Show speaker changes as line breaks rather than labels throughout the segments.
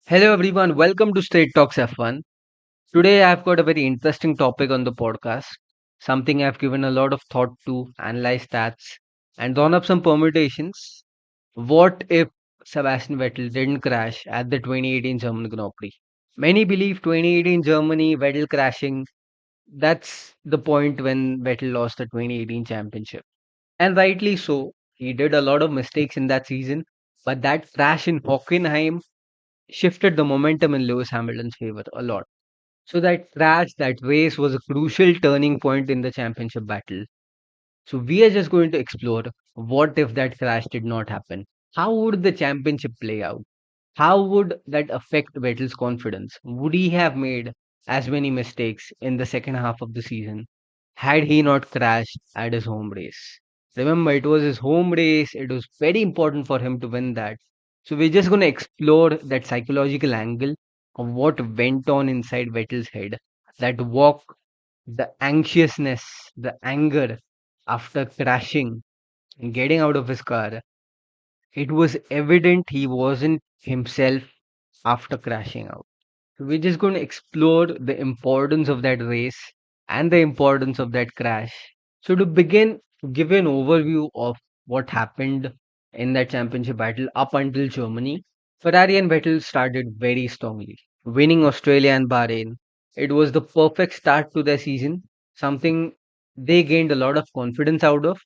Hello everyone, welcome to Straight Talks F1. Today I've got a very interesting topic on the podcast, something I've given a lot of thought to, analyzed stats, and drawn up some permutations. What if Sebastian Vettel didn't crash at the 2018 German Grand Prix? Many believe 2018 Germany, Vettel crashing, that's the point when Vettel lost the 2018 championship. And rightly so, he did a lot of mistakes in that season, but that crash in Hockenheim shifted the momentum in Lewis Hamilton's favor a lot. So that crash, that race was a crucial turning point in the championship battle. So we are just going to explore what if that crash did not happen? How would the championship play out? How would that affect Vettel's confidence? Would he have made as many mistakes in the second half of the season had he not crashed at his home race? Remember, it was his home race. It was very important for him to win that. So we're just going to explore that psychological angle of what went on inside Vettel's head. That walk, the anxiousness, the anger after crashing and getting out of his car. It was evident he wasn't himself after crashing out. So we're just going to explore the importance of that race and the importance of that crash. So to begin, to give an overview of what happened in that championship battle up until Germany, Ferrari and Vettel started very strongly, winning Australia and Bahrain. It was the perfect start to their season, something they gained a lot of confidence out of.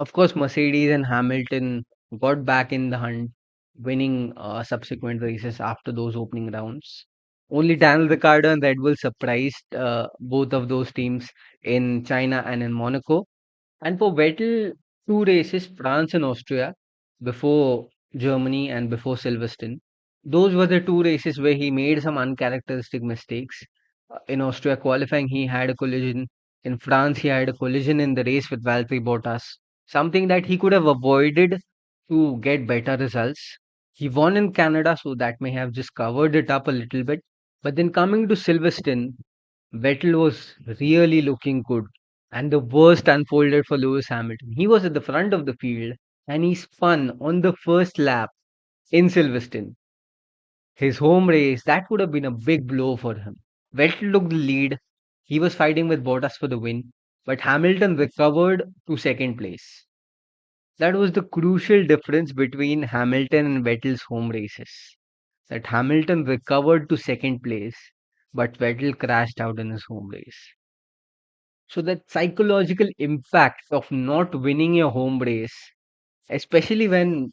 Of course, Mercedes and Hamilton got back in the hunt, winning subsequent races after those opening rounds. Only Daniel Ricciardo and Red Bull surprised both of those teams in China and in Monaco. And for Vettel, two races, France and Austria, before Germany and before Silverstone. Those were the two races where he made some uncharacteristic mistakes. In Austria qualifying, he had a collision. In France, he had a collision in the race with Valtteri Bottas, something that he could have avoided to get better results. He won in Canada, so that may have just covered it up a little bit. But then coming to Silverstone, Vettel was really looking good, and the worst unfolded for Lewis Hamilton. He was at the front of the field and he spun on the first lap in Silverstone. His home race, that would have been a big blow for him. Vettel took the lead. He was fighting with Bottas for the win, but Hamilton recovered to second place. That was the crucial difference between Hamilton and Vettel's home races. That Hamilton recovered to second place, but Vettel crashed out in his home race. So that psychological impact of not winning your home race, especially when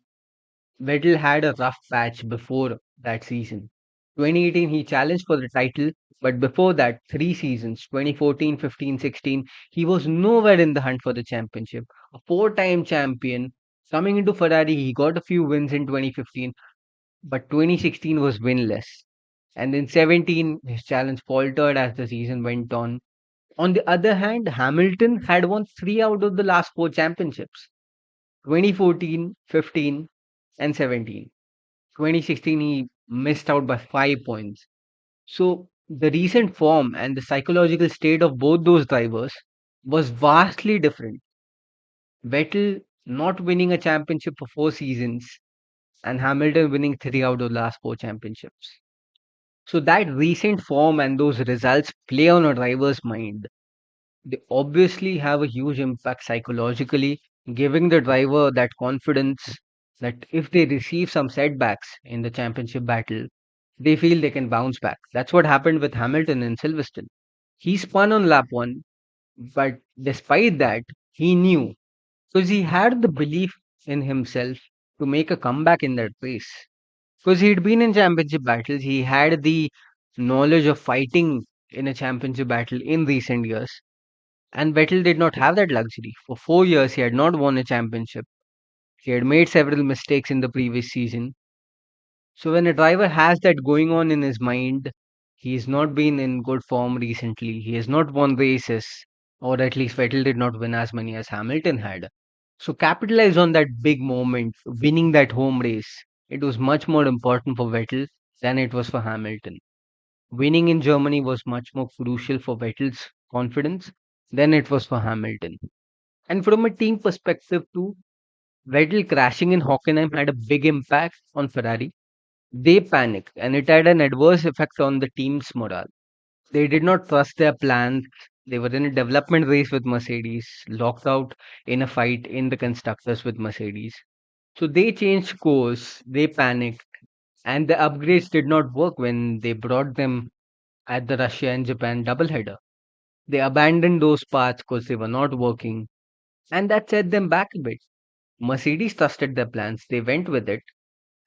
Vettel had a rough patch before that season. 2018 he challenged for the title, but before that, three seasons, 2014, 15, 16, he was nowhere in the hunt for the championship. A four-time champion. Coming into Ferrari, he got a few wins in 2015, but 2016 was winless. And in 17, his challenge faltered as the season went on. On the other hand, Hamilton had won three out of the last four championships: 2014, 15, and 17. 2016, he missed out by 5 points. So, the recent form and the psychological state of both those drivers was vastly different. Vettel not winning a championship for four seasons, and Hamilton winning three out of the last four championships. So, that recent form and those results play on a driver's mind. They obviously have a huge impact psychologically, giving the driver that confidence that if they receive some setbacks in the championship battle, they feel they can bounce back. That's what happened with Hamilton in Silverstone. He spun on lap one, but despite that, he knew because he had the belief in himself to make a comeback in that race. Because he'd been in championship battles, he had the knowledge of fighting in a championship battle in recent years. And Vettel did not have that luxury. For 4 years, he had not won a championship. He had made several mistakes in the previous season. So, when a driver has that going on in his mind, he has not been in good form recently. He has not won races, or at least Vettel did not win as many as Hamilton had. So, capitalize on that big moment, winning that home race. It was much more important for Vettel than it was for Hamilton. Winning in Germany was much more crucial for Vettel's confidence than it was for Hamilton. And from a team perspective too, Vettel crashing in Hockenheim had a big impact on Ferrari. They panicked, and it had an adverse effect on the team's morale. They did not trust their plans. They were in a development race with Mercedes, locked out in a fight in the constructors with Mercedes. So they changed course, they panicked, and the upgrades did not work when they brought them at the Russia and Japan doubleheader. They abandoned those parts because they were not working, and that set them back a bit. Mercedes trusted their plans, they went with it,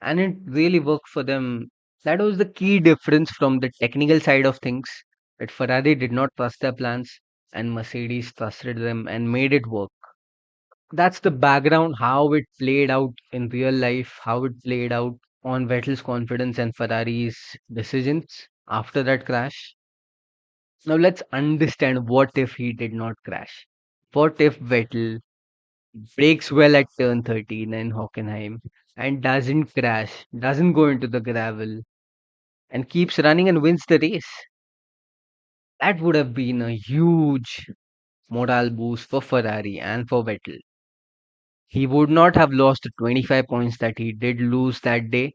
and it really worked for them. That was the key difference from the technical side of things, that Ferrari did not trust their plans, and Mercedes trusted them and made it work. That's the background, how it played out in real life, how it played out on Vettel's confidence and Ferrari's decisions after that crash. Now let's understand what if he did not crash. What if Vettel breaks well at turn 13 in Hockenheim and doesn't crash, doesn't go into the gravel, and keeps running and wins the race? That would have been a huge morale boost for Ferrari and for Vettel. He would not have lost the 25 points that he did lose that day.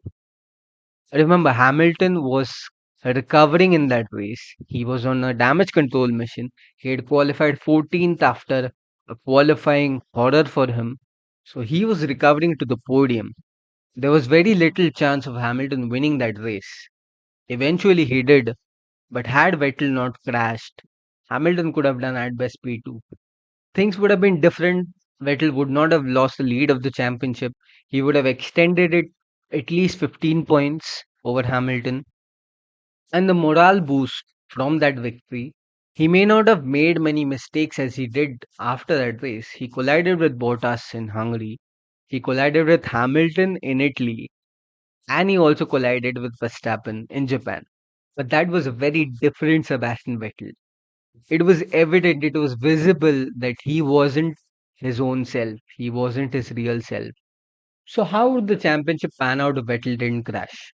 Remember, Hamilton was recovering in that race. He was on a damage control mission. He had qualified 14th after a qualifying horror for him. So he was recovering to the podium. There was very little chance of Hamilton winning that race. Eventually he did, but had Vettel not crashed, Hamilton could have done at best P2. Things would have been different. Vettel would not have lost the lead of the championship. He would have extended it at least 15 points over Hamilton. And the morale boost from that victory, he may not have made many mistakes as he did after that race. He collided with Bottas in Hungary. He collided with Hamilton in Italy. And he also collided with Verstappen in Japan. But that was a very different Sebastian Vettel. It was evident, it was visible that he wasn't his own self. He wasn't his real self. So how would the championship pan out if Vettel didn't crash?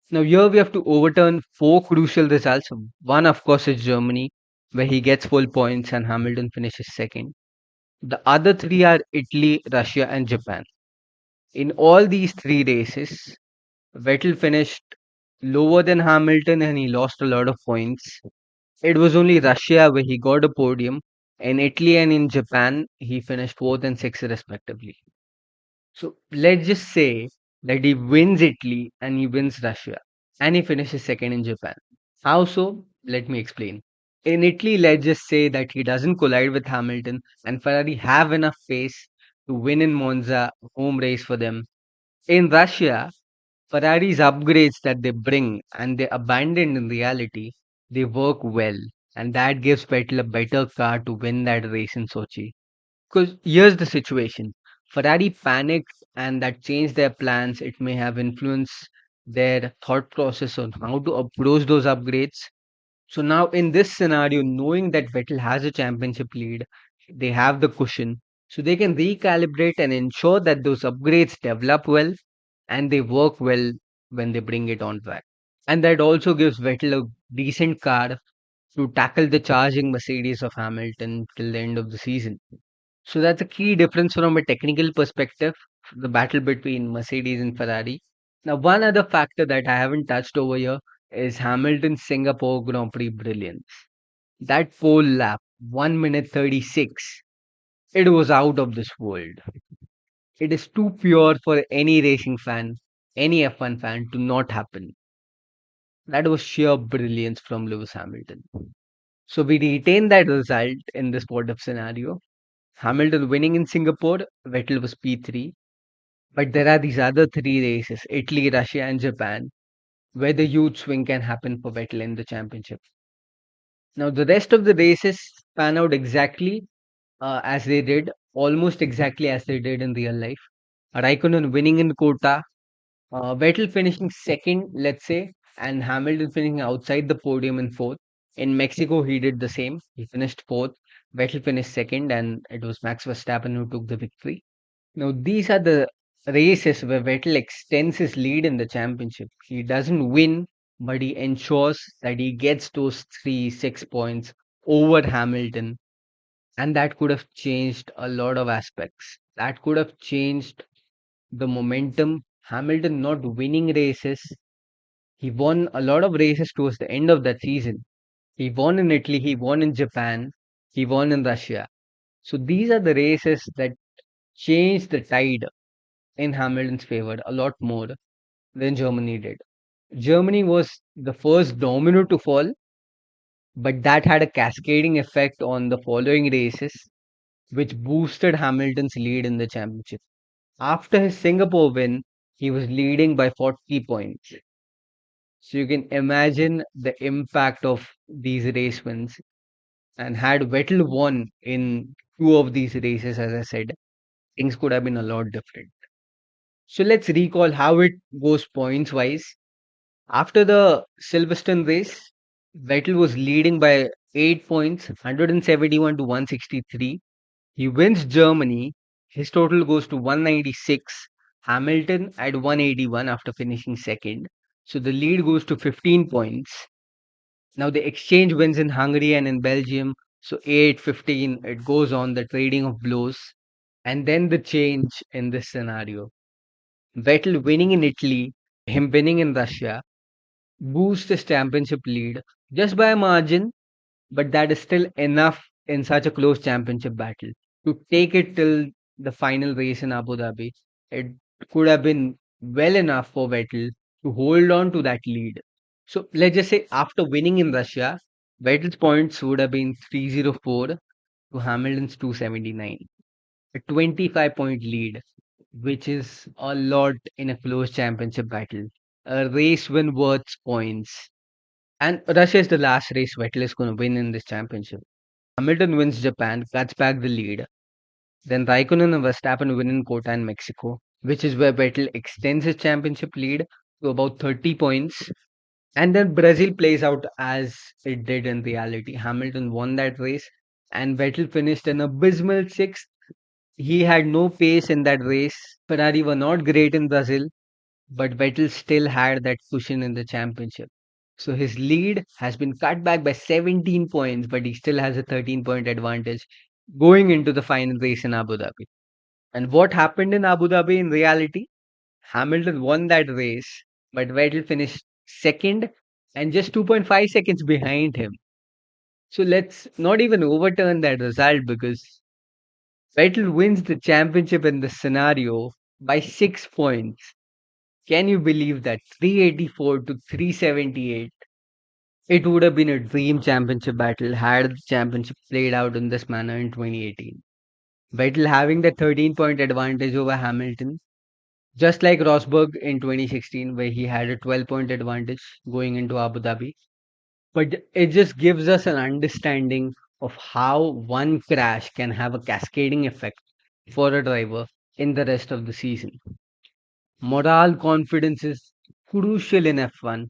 Now here we have to overturn four crucial results. One, of course, is Germany, where he gets full points and Hamilton finishes second. The other three are Italy, Russia, and Japan. In all these three races, Vettel finished lower than Hamilton and he lost a lot of points. It was only Russia where he got a podium. In Italy and in Japan, he finished fourth and sixth respectively. So let's just say that he wins Italy and he wins Russia and he finishes second in Japan. How so? Let me explain. In Italy, let's just say that he doesn't collide with Hamilton and Ferrari have enough pace to win in Monza, home race for them. In Russia, Ferrari's upgrades that they bring and they abandon in reality, they work well. And that gives Vettel a better car to win that race in Sochi. Because here's the situation, Ferrari panicked and that changed their plans. It may have influenced their thought process on how to approach those upgrades. So now, in this scenario, knowing that Vettel has a championship lead, they have the cushion. So they can recalibrate and ensure that those upgrades develop well and they work well when they bring it on track. And that also gives Vettel a decent car to tackle the charging Mercedes of Hamilton till the end of the season. So that's a key difference from a technical perspective, the battle between Mercedes and Ferrari. Now, one other factor that I haven't touched over here is Hamilton's Singapore Grand Prix brilliance. That pole lap, 1 minute 36, it was out of this world. It is too pure for any racing fan, any F1 fan to not happen. That was sheer brilliance from Lewis Hamilton. So we retain that result in this what if scenario. Hamilton winning in Singapore, Vettel was P3. But there are these other three races, Italy, Russia, and Japan, where the huge swing can happen for Vettel in the championship. Now, the rest of the races pan out exactly as they did, almost exactly as they did in real life. Raikkonen winning in Kota, Vettel finishing second, let's say, and Hamilton finishing outside the podium in fourth. In Mexico, he did the same. He finished fourth. Vettel finished second, and it was Max Verstappen who took the victory. Now, these are the races where Vettel extends his lead in the championship. He doesn't win, but he ensures that he gets those 6 points over Hamilton. And that could have changed a lot of aspects. That could have changed the momentum Hamilton not winning races. He won a lot of races towards the end of that season. He won in Italy, he won in Japan, he won in Russia. So these are the races that changed the tide in Hamilton's favor a lot more than Germany did. Germany was the first domino to fall, but that had a cascading effect on the following races, which boosted Hamilton's lead in the championship. After his Singapore win, he was leading by 40 points. So you can imagine the impact of these race wins. And had Vettel won in two of these races, as I said, things could have been a lot different. So let's recall how it goes points wise. After the Silverstone race, Vettel was leading by 8 points, 171 to 163. He wins Germany. His total goes to 196. Hamilton at 181 after finishing second. So the lead goes to 15 points. Now the exchange wins in Hungary and in Belgium. So 8, 15, it goes on the trading of blows. And then the change in this scenario. Vettel winning in Italy, him winning in Russia, boosts his championship lead just by a margin, but that is still enough in such a close championship battle to take it till the final race in Abu Dhabi. It could have been well enough for Vettel to hold on to that lead. So let's just say after winning in Russia, Vettel's points would have been 304 to Hamilton's 279, a 25-point lead, which is a lot in a close championship battle. A race win worth points. And Russia is the last race Vettel is going to win in this championship. Hamilton wins Japan, cuts back the lead. Then Raikkonen and Verstappen win in Kota and Mexico, which is where Vettel extends his championship lead to about 30 points. And then Brazil plays out as it did in reality. Hamilton won that race, and Vettel finished an abysmal sixth. He had no pace in that race. Ferrari were not great in Brazil, but Vettel still had that cushion in the championship. So his lead has been cut back by 17 points, but he still has a 13-point advantage going into the final race in Abu Dhabi. And what happened in Abu Dhabi in reality? Hamilton won that race, but Vettel finished second and just 2.5 seconds behind him. So let's not even overturn that result because Vettel wins the championship in this scenario by 6 points. Can you believe that? 384 to 378. It would have been a dream championship battle had the championship played out in this manner in 2018. Vettel having the 13-point advantage over Hamilton, just like Rosberg in 2016, where he had a 12-point advantage going into Abu Dhabi. But it just gives us an understanding of how one crash can have a cascading effect for a driver in the rest of the season. Morale confidence is crucial in F1,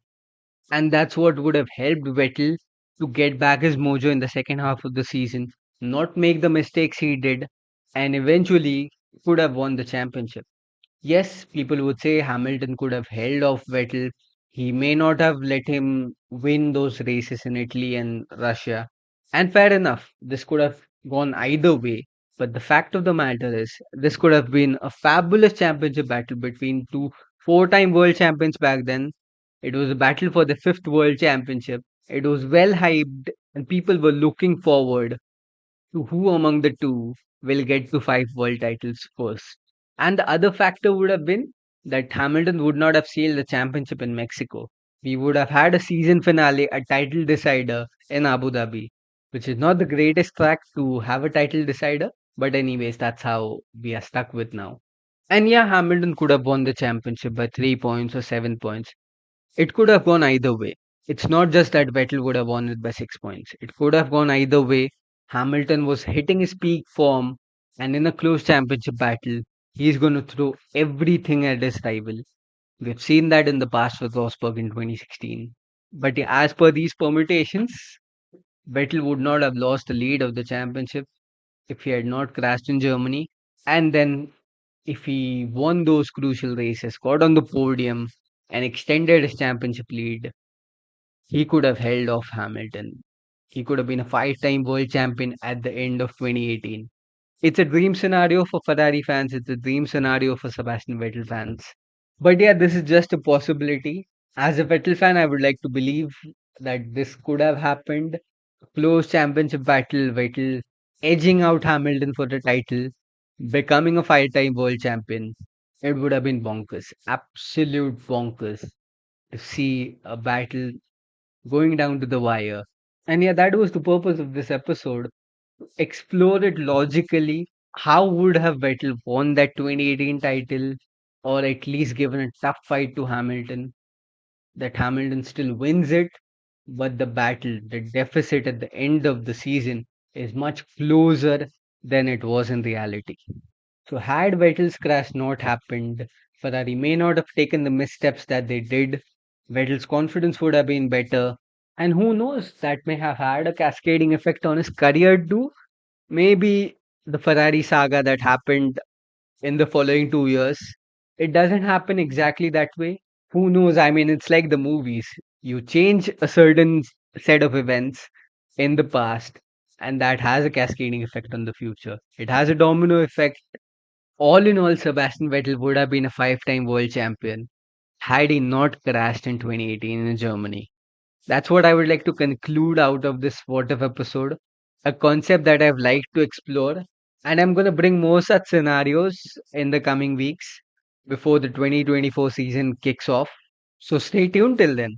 and that's what would have helped Vettel to get back his mojo in the second half of the season, not make the mistakes he did, and eventually could have won the championship. Yes, people would say Hamilton could have held off Vettel. He may not have let him win those races in Italy and Russia. And fair enough, this could have gone either way. But the fact of the matter is, this could have been a fabulous championship battle between two four-time world champions back then. It was a battle for the fifth world championship. It was well hyped, and people were looking forward to who among the two will get to five world titles first. And the other factor would have been that Hamilton would not have sealed the championship in Mexico. We would have had a season finale, a title decider in Abu Dhabi, which is not the greatest track to have a title decider. But, anyways, that's how we are stuck with now. And yeah, Hamilton could have won the championship by 3 points or 7 points. It could have gone either way. It's not just that Vettel would have won it by 6 points. It could have gone either way. Hamilton was hitting his peak form, and in a close championship battle, he's going to throw everything at his rival. We've seen that in the past with Rosberg in 2016. But yeah, as per these permutations, Vettel would not have lost the lead of the championship if he had not crashed in Germany. And then, if he won those crucial races, got on the podium, and extended his championship lead, he could have held off Hamilton. He could have been a five-time world champion at the end of 2018. It's a dream scenario for Ferrari fans. It's a dream scenario for Sebastian Vettel fans. But yeah, this is just a possibility. As a Vettel fan, I would like to believe that this could have happened. Close championship battle, Vettel edging out Hamilton for the title, becoming a five-time world champion. It would have been bonkers, absolute bonkers to see a battle going down to the wire. And yeah, that was the purpose of this episode. Explore it logically. How would have Vettel won that 2018 title, or at least given a tough fight to Hamilton? That Hamilton still wins it, but the deficit at the end of the season is much closer than it was in reality. So, had Vettel's crash not happened, Ferrari may not have taken the missteps that they did. Vettel's confidence would have been better. And who knows, that may have had a cascading effect on his career too. Maybe the Ferrari saga that happened in the following 2 years, it doesn't happen exactly that way. Who knows? I mean, it's like the movies. You change a certain set of events in the past, and that has a cascading effect on the future. It has a domino effect. All in all, Sebastian Vettel would have been a five-time world champion had he not crashed in 2018 in Germany. That's what I would like to conclude out of this What If episode, a concept that I've liked to explore. And I'm going to bring more such scenarios in the coming weeks before the 2024 season kicks off. So stay tuned till then.